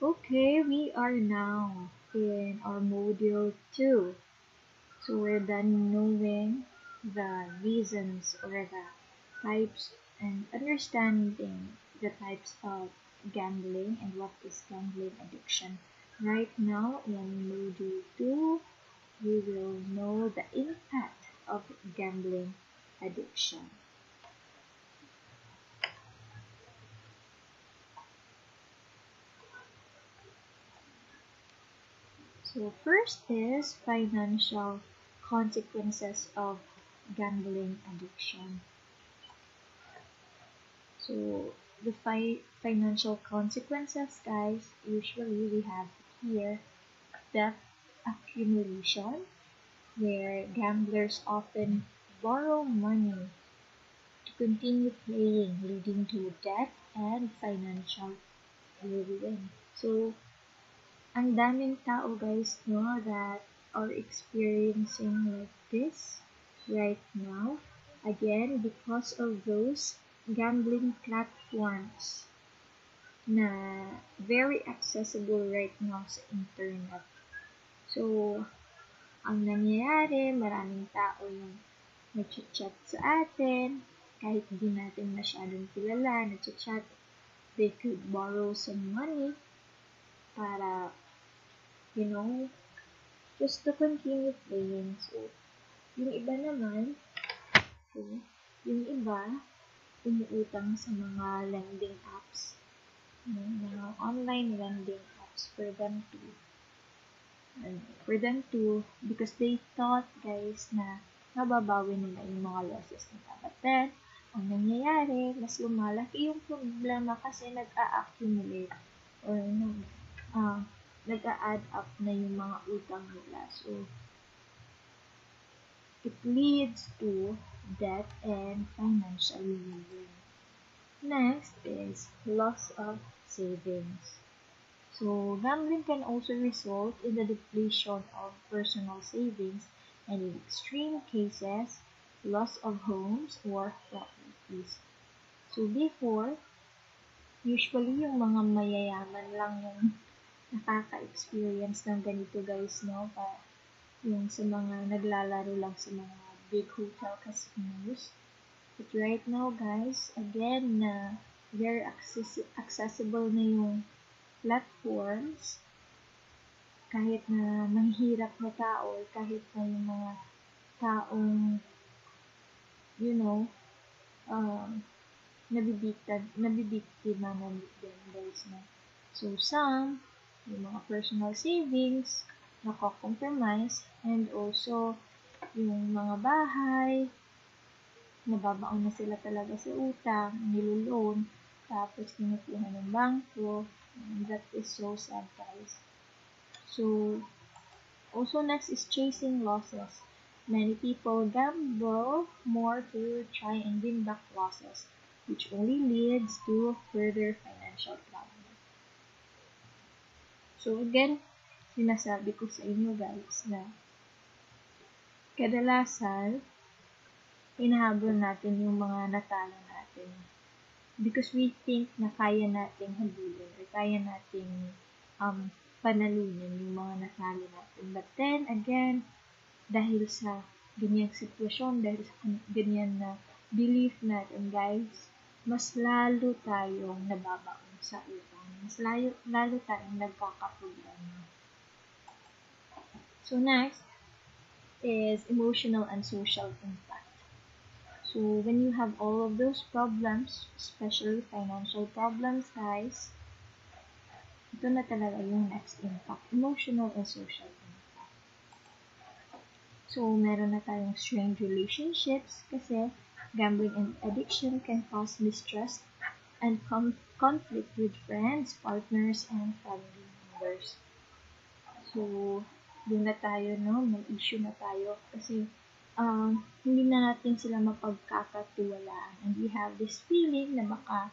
Okay, we are now in our module 2. So we're done knowing the reasons or the types and understanding the types of gambling and what is gambling addiction. Right now in module 2, we will know the impact of gambling addiction. So first is financial consequences of gambling addiction. So the financial consequences, guys, usually we have here debt accumulation, where gamblers often borrow money to continue playing, leading to debt and financial ruin. So ang daming tao guys, no, that are experiencing like this right now. Again, because of those gambling platforms na very accessible right now sa internet. So, ang nangyayari, maraming tao yung nag-chat sa atin, kahit di natin masyadong kilala, nag-chat, they could borrow some money para you know, just to continue playing. So, yung iba naman, so, yung iba, umuutang sa mga lending apps, mga online lending apps because they thought, guys, na mababawi nila yung mga losses nila. But then, ang nangyayari, mas lumalaki yung problema kasi nag-a-accumulate or nag-a-add up na yung mga utang nila. So, it leads to debt and financial ruin. Next is loss of savings. So, gambling can also result in the depletion of personal savings and in extreme cases, loss of homes or properties. So, before, usually yung mga mayayaman lang yung nakaka-experience ng ganito guys, no? Yung sa mga naglalaro lang sa mga big hotel casinos. But right now guys, again na very accessible na yung platforms, kahit na mahirap na tao, kahit na yung mga taong, you know, nabibiktima ng guys na. So, some, yung mga personal savings, nako-compromise, and also, yung mga bahay, nababaon na sila talaga sa utang, niloloan, tapos kinukuha ng bangko, and that is so sad, guys. So, also next is chasing losses. Many people gamble more to try and win back losses, which only leads to further financial problems. So again, sinasabi ko sa inyo guys na kadalasan, hinahabol natin yung mga natalo natin because we think na kaya nating habulin or kaya nating panalunin yung mga natalo natin. But then again, dahil sa ganyang sitwasyon, dahil sa ganyan na belief natin guys, mas lalo tayong nababaon sa utang. Mas lalo tayong nagkakaproblema. So next is emotional and social impact. So when you have all of those problems, especially financial problems guys, ito na talaga yung next impact, emotional and social impact. So, meron na tayong strained relationships kasi gambling and addiction can cause mistrust and conflict with friends, partners, and family members. So, doon na tayo, no? May issue na tayo kasi hindi na natin sila mapagkakatiwalaan. And we have this feeling na baka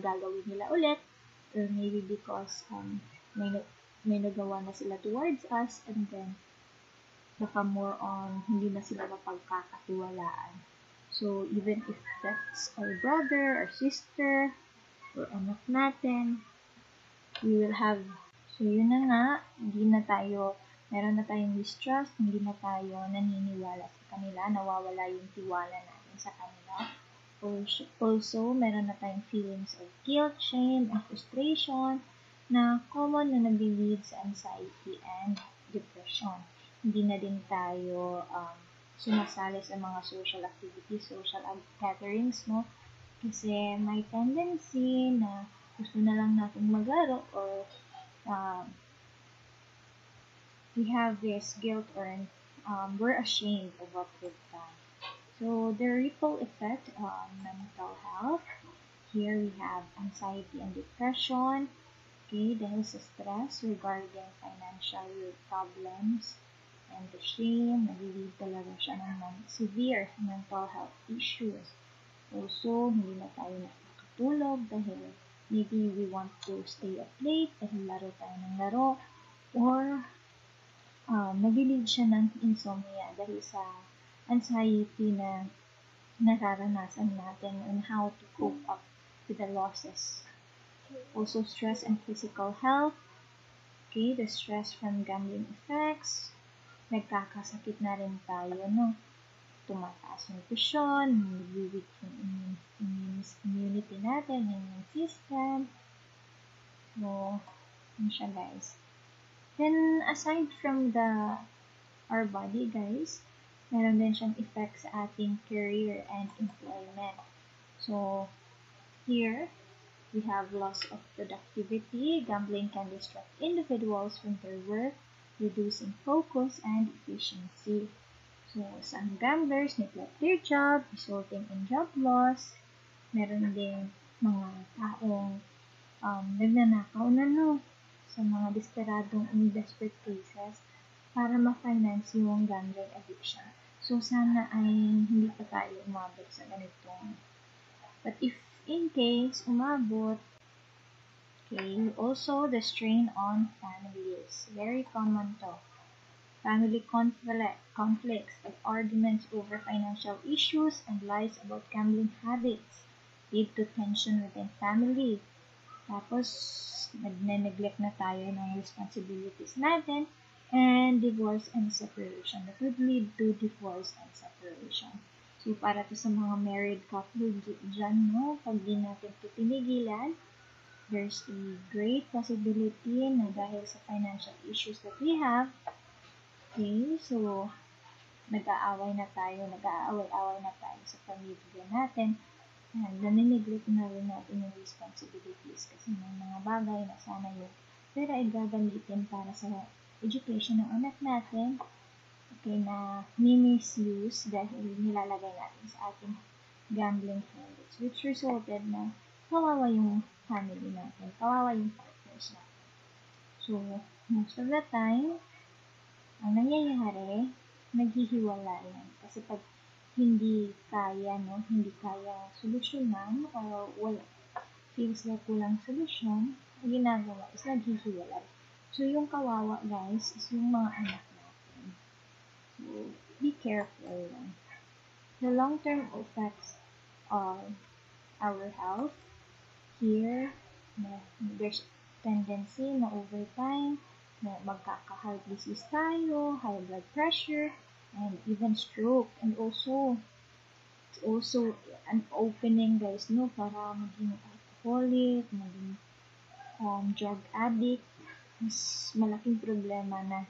gagawin nila ulit or maybe because may nagawa na sila towards us and then baka more on hindi na sila mapagkakatiwalaan. So, even if that's our brother, our sister, or anak natin, we will have, so yun na nga, meron na tayong mistrust, hindi na tayo naniniwala sa kanila, nawawala yung tiwala natin sa kanila. Also, meron na tayong feelings of guilt, shame, and frustration na common na nag-lead sa anxiety and depression. Hindi na din tayo sumasali sa mga social activities, social gatherings, no? Kasi may tendency na gusto na lang natin maglaro or we have this guilt or we're ashamed of what we've done. So the ripple effect on mental health. Here we have anxiety and depression. Okay, dahil sa stress regarding financial problems and the shame, nag-lead talaga siya ng severe mental health issues. Also, hindi na tayo nakakatulog dahil maybe we want to stay up late dahil laro tayo ng laro, or nag-lead siya ng insomnia dahil sa anxiety na nararanasan natin on how to cope up with the losses. Also, stress and physical health. Okay, the stress from gambling effects. Nagkakasakit na rin tayo, no? Tumataas yung presyon, nag-weak yung immunity natin, immune system. So, yun siya, guys. Then, aside from our body, guys, meron din siyang effects sa ating career and employment. So, here, we have loss of productivity. Gambling can distract individuals from their work, reducing focus and efficiency. So, some gamblers neglect their job, resulting in job loss. Meron din mga taong nagnanakaw na, no, sa mga desperadong in desperate cases para ma-finance yung gambling addiction. So, sana ay hindi pa tayo umabot sa ganitong. But if in case umabot, okay, also the strain on families. Very common to. Family conflicts like arguments over financial issues and lies about gambling habits lead to tension within family. Tapos, nag-neglect na tayo ng responsibilities natin, and divorce and separation. That would lead to divorce and separation. So, para to sa mga married couple dyan, no, pag di natin ito tinigilan, there's a great possibility na dahil sa financial issues that we have, okay, so, nag-aaway na tayo sa pamilya natin, and nanineglect na rin natin yung responsibilities kasi may mga bagay na sana yung pera ay gagamitin para sa education ng anak natin, okay, na misuse dahil nilalagay natin sa ating gambling habits, which resulted na kawawa yung family natin, kawawa yung partners natin. So, most of the time, ang nangyayari, naghihiwalayan. Kasi pag hindi kaya solusyonan or feels like walang solusyon, ang ginagawa is naghihiwalay. So, yung kawawa, guys, is yung mga anak natin. So, be careful lang. The long-term effects of our health, here, there's tendency na over time, na magkaka-heart disease tayo, high blood pressure, and even stroke. And also, it's also an opening, guys, no, para maging alcoholic, maging drug addict. Mas malaking problema na.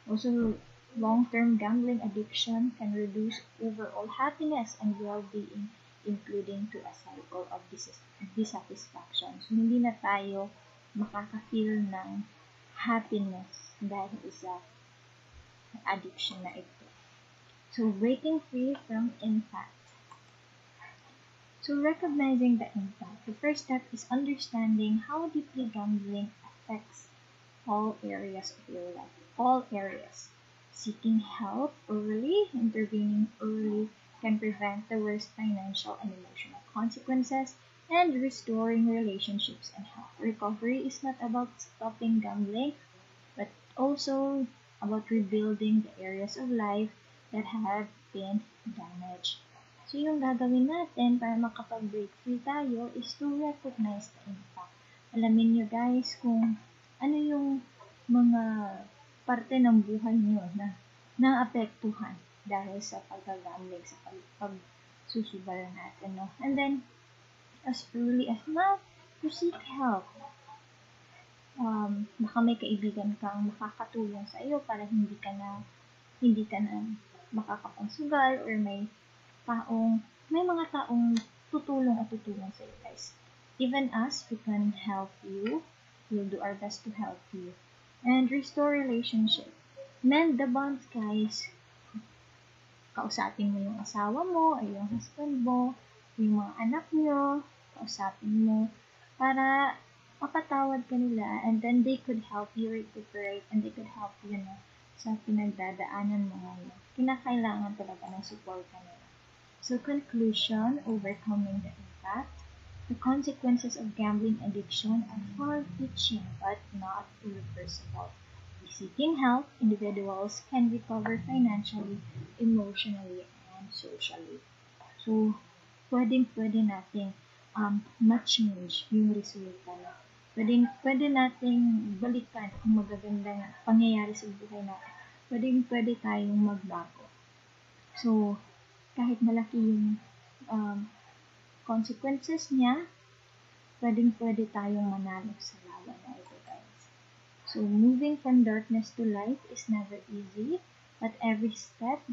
Also, long-term gambling addiction can reduce overall happiness and well-being, including to a cycle of dissatisfaction. So, hindi na tayo makaka-feel ng happiness dahil sa addiction na ito. So, breaking free from impact. So, recognizing the impact. The first step is understanding how deeply gambling affects all areas of your life. All areas. Seeking help early, intervening early can prevent the worst financial and emotional consequences and restoring relationships and health. Recovery is not about stopping gambling, but also about rebuilding the areas of life that have been damaged. So, yung gagawin natin para makapag-break free tayo is to recognize the impact. Alamin nyo guys kung ano yung mga parte ng buhay nyo na naapektuhan dahil sa pag-gambling, sa pagsusubal natin, no? And then, as early as now, to seek help. Baka may kaibigan kang makakatulong sa iyo para hindi ka na makakapagsugal, or may mga taong tutulong sa iyo guys. Even us, we can help you. We'll do our best to help you. And restore relationship. Mend the bonds guys. Kausapin mo yung asawa mo, o yung husband mo, yung mga anak nyo, kausapin mo, para mapatawad ka nila, and then they could help you recuperate, and they could help you na sa pinagdadaanan mo ngayon. Kinakailangan talaga ng support ka nila. So, conclusion, overcoming the impact. The consequences of gambling addiction are far-reaching but not irreversible. By seeking help, individuals can recover financially, emotionally, and socially. So, pwede nating ma-change yung resulta na. Pwede nating balikan ang magagandang pangyayari sa buhay natin. Pwede tayong magbago. So, kahit malaki yung consequences niya, pwede tayong manalo sa laban na ito, guys. So, moving from darkness to light is never easy, but every step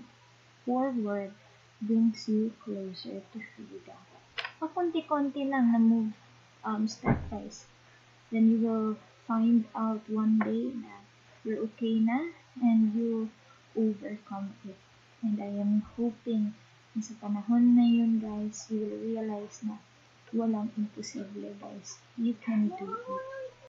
forward brings you closer to freedom. Pakunti-konti lang na move step guys. Then you will find out one day na you're okay na and you overcome it. And I am hoping na sa panahon na yun guys, you will realize na walang imposible guys. You can do it.